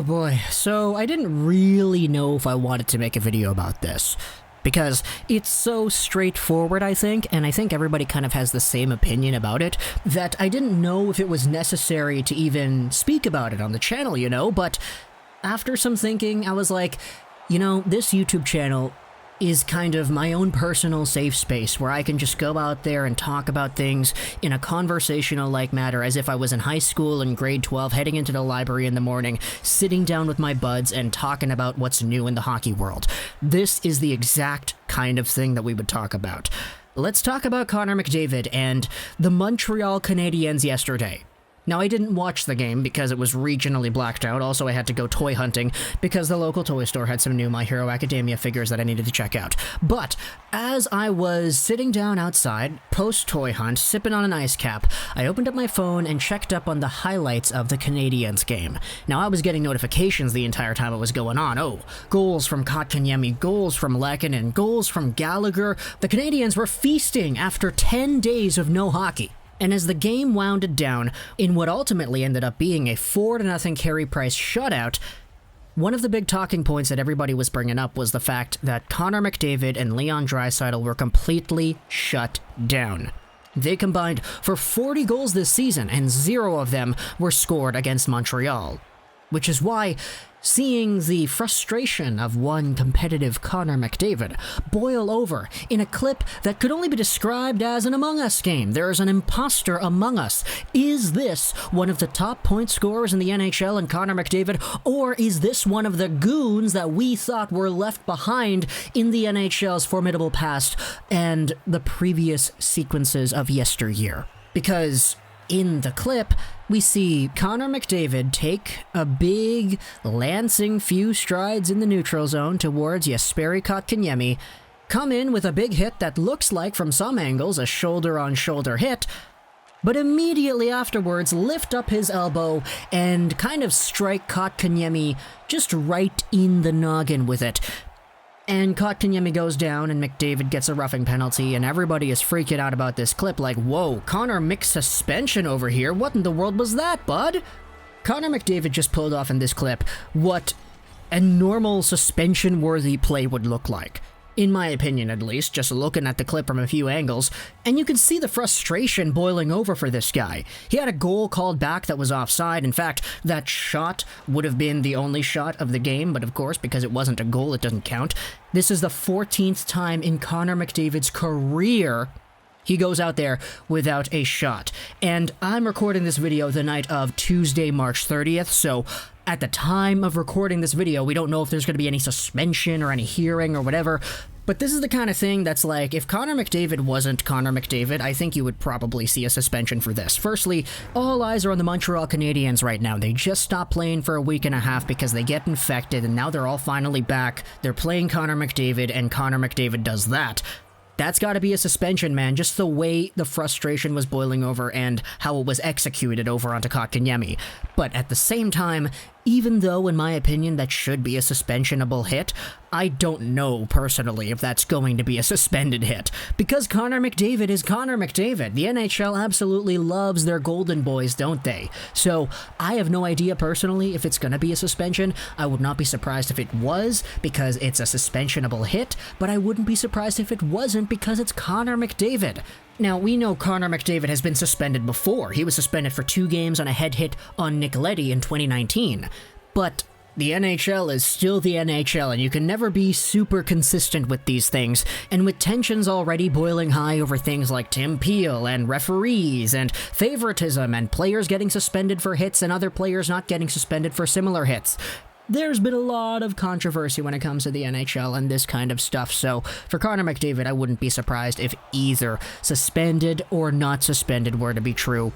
Oh boy, so I didn't really know if I wanted to make a video about this. Because it's so straightforward, I think, and I think everybody kind of has the same opinion about it, that I didn't know if it was necessary to even speak about it on the channel, you know? But after some thinking, I was like, you know, this YouTube channel is kind of my own personal safe space where I can just go out there and talk about things in a conversational-like manner as if I was in high school in grade 12 heading into the library in the morning, sitting down with my buds and talking about what's new in the hockey world. This is the exact kind of thing that we would talk about. Let's talk about Connor McDavid and the Montreal Canadiens yesterday. Now, I didn't watch the game because it was regionally blacked out. Also, I had to go toy hunting because the local toy store had some new My Hero Academia figures that I needed to check out. But as I was sitting down outside, post-toy hunt, sipping on an ice cap, I opened up my phone and checked up on the highlights of the Canadiens game. Now, I was getting notifications the entire time it was going on. Oh, goals from Kotkaniemi, goals from Lehkonen, goals from Gallagher. The Canadiens were feasting after 10 days of no hockey. And as the game wounded down in what ultimately ended up being a 4-0 Carey Price shutout, one of the big talking points that everybody was bringing up was the fact that Connor McDavid and Leon Draisaitl were completely shut down. They combined for 40 goals this season, and 0 of them were scored against Montreal. Which is why seeing the frustration of one competitive Connor McDavid boil over in a clip that could only be described as an Among Us game. There is an imposter among us. Is this one of the top point scorers in the NHL and Connor McDavid, or is this one of the goons that we thought were left behind in the NHL's formidable past and the previous sequences of yesteryear? Because in the clip, we see Connor McDavid take a big, lancing few strides in the neutral zone towards Jesperi Kotkaniemi, come in with a big hit that looks like, from some angles, a shoulder-on-shoulder hit, but immediately afterwards lift up his elbow and kind of strike Kotkaniemi just right in the noggin with it. And Kotkaniemi goes down and McDavid gets a roughing penalty, and everybody is freaking out about this clip like, whoa, Connor Mc suspension over here? What in the world was that, bud? Connor McDavid just pulled off in this clip what a normal suspension-worthy play would look like. In my opinion, at least, just looking at the clip from a few angles, and you can see the frustration boiling over for this guy. He had a goal called back that was offside. In fact, that shot would have been the only shot of the game, but of course, because it wasn't a goal, it doesn't count. This is the 14th time in Connor McDavid's career he goes out there without a shot. And I'm recording this video the night of Tuesday, March 30th, so at the time of recording this video, we don't know if there's going to be any suspension or any hearing or whatever, but this is the kind of thing that's like, if Connor McDavid wasn't Connor McDavid, I think you would probably see a suspension for this. Firstly, all eyes are on the Montreal Canadiens right now. They just stopped playing for a week and a half because they get infected, and now they're all finally back. They're playing Connor McDavid, and Connor McDavid does that. That's got to be a suspension, man. Just the way the frustration was boiling over and how it was executed over onto Kotkaniemi. But at the same time, even though, in my opinion, that should be a suspensionable hit, I don't know, personally, if that's going to be a suspended hit. Because Connor McDavid is Connor McDavid. The NHL absolutely loves their golden boys, don't they? So, I have no idea, personally, if it's going to be a suspension. I would not be surprised if it was, because it's a suspensionable hit, but I wouldn't be surprised if it wasn't, because it's Connor McDavid. Now, we know Connor McDavid has been suspended before. He was suspended for 2 games on a head hit on Nick Leddy in 2019. But the NHL is still the NHL, and you can never be super consistent with these things. And with tensions already boiling high over things like Tim Peel and referees and favoritism and players getting suspended for hits and other players not getting suspended for similar hits, there's been a lot of controversy when it comes to the NHL and this kind of stuff, so for Connor McDavid, I wouldn't be surprised if either suspended or not suspended were to be true.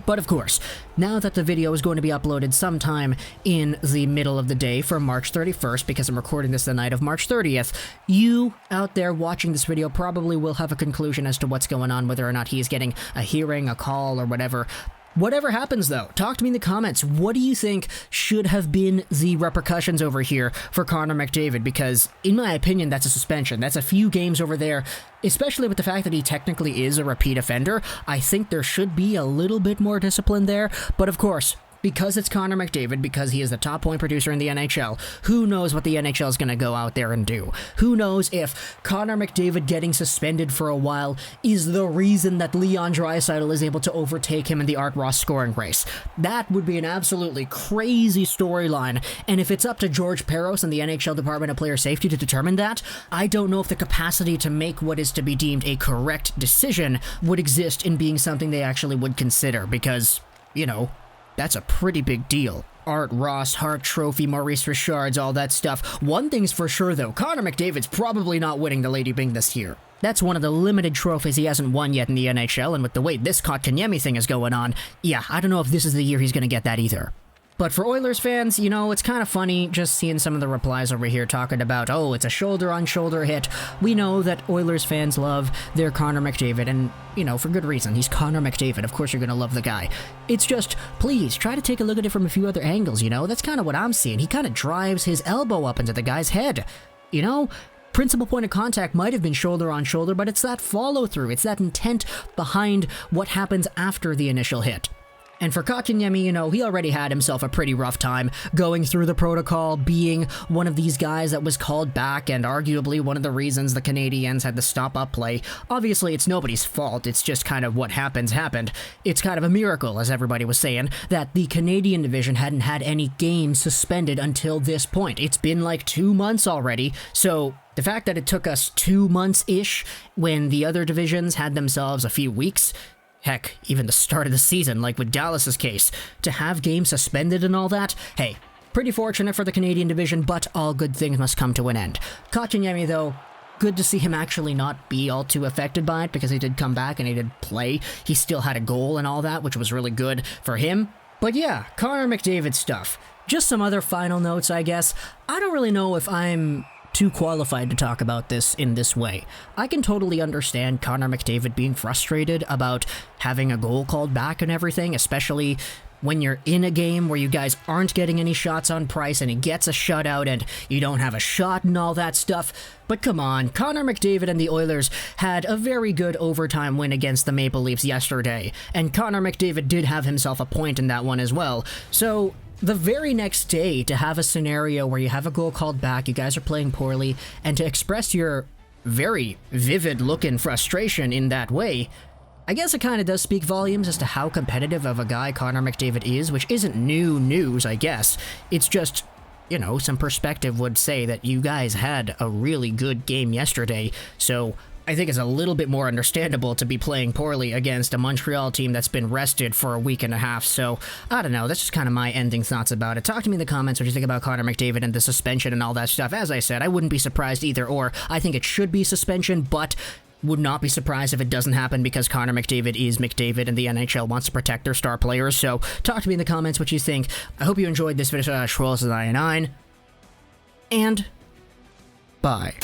But of course, now that the video is going to be uploaded sometime in the middle of the day for March 31st, because I'm recording this the night of March 30th, you out there watching this video probably will have a conclusion as to what's going on, whether or not he's getting a hearing, a call, or whatever. Whatever happens, though, talk to me in the comments. What do you think should have been the repercussions over here for Connor McDavid? Because, in my opinion, that's a suspension. That's a few games over there, especially with the fact that he technically is a repeat offender. I think there should be a little bit more discipline there. But, of course, because it's Connor McDavid, because he is the top point producer in the NHL, who knows what the NHL is going to go out there and do? Who knows if Connor McDavid getting suspended for a while is the reason that Leon Draisaitl is able to overtake him in the Art Ross scoring race? That would be an absolutely crazy storyline, and if it's up to George Peros and the NHL Department of Player Safety to determine that, I don't know if the capacity to make what is to be deemed a correct decision would exist in being something they actually would consider, because, you know, that's a pretty big deal. Art Ross, Hart Trophy, Maurice Richards, all that stuff. One thing's for sure though, Connor McDavid's probably not winning the Lady Byng this year. That's one of the limited trophies he hasn't won yet in the NHL, and with the way this Kotkaniemi thing is going on, yeah, I don't know if this is the year he's gonna get that either. But for Oilers fans, you know, it's kind of funny just seeing some of the replies over here talking about, oh, it's a shoulder-on-shoulder hit. We know that Oilers fans love their Connor McDavid, and, you know, for good reason. He's Connor McDavid. Of course you're going to love the guy. It's just, please, try to take a look at it from a few other angles, you know? That's kind of what I'm seeing. He kind of drives his elbow up into the guy's head, you know? Principal point of contact might have been shoulder on shoulder, but it's that follow-through. It's that intent behind what happens after the initial hit. And for Kotkaniemi, you know, he already had himself a pretty rough time going through the protocol, being one of these guys that was called back, and arguably one of the reasons the Canadiens had to stop up play. Obviously, it's nobody's fault, it's just kind of what happened. It's kind of a miracle, as everybody was saying, that the Canadian division hadn't had any games suspended until this point. It's been like 2 months already, so the fact that it took us 2 months-ish when the other divisions had themselves a few weeks, heck, even the start of the season, like with Dallas's case, to have games suspended and all that, hey, pretty fortunate for the Canadian division, but all good things must come to an end. Kotkaniemi, though, good to see him actually not be all too affected by it, because he did come back and he did play. He still had a goal and all that, which was really good for him. But yeah, Connor McDavid stuff. Just some other final notes, I guess. I don't really know if I'm too qualified to talk about this in this way. I can totally understand Connor McDavid being frustrated about having a goal called back and everything, especially when you're in a game where you guys aren't getting any shots on Price and he gets a shutout and you don't have a shot and all that stuff. But come on, Connor McDavid and the Oilers had a very good overtime win against the Maple Leafs yesterday, and Connor McDavid did have himself a point in that one as well. So the very next day, to have a scenario where you have a goal called back, you guys are playing poorly, and to express your very vivid-looking frustration in that way, I guess it kind of does speak volumes as to how competitive of a guy Connor McDavid is, which isn't new news, I guess. It's just, you know, some perspective would say that you guys had a really good game yesterday, so I think it's a little bit more understandable to be playing poorly against a Montreal team that's been rested for a week and a half, so I don't know, that's just kind of my ending thoughts about it. Talk to me in the comments what you think about Connor McDavid and the suspension and all that stuff. As I said, I wouldn't be surprised either or. I think it should be suspension, but would not be surprised if it doesn't happen because Connor McDavid is McDavid and the NHL wants to protect their star players, so talk to me in the comments what you think. I hope you enjoyed this video, Schwolz99, and bye.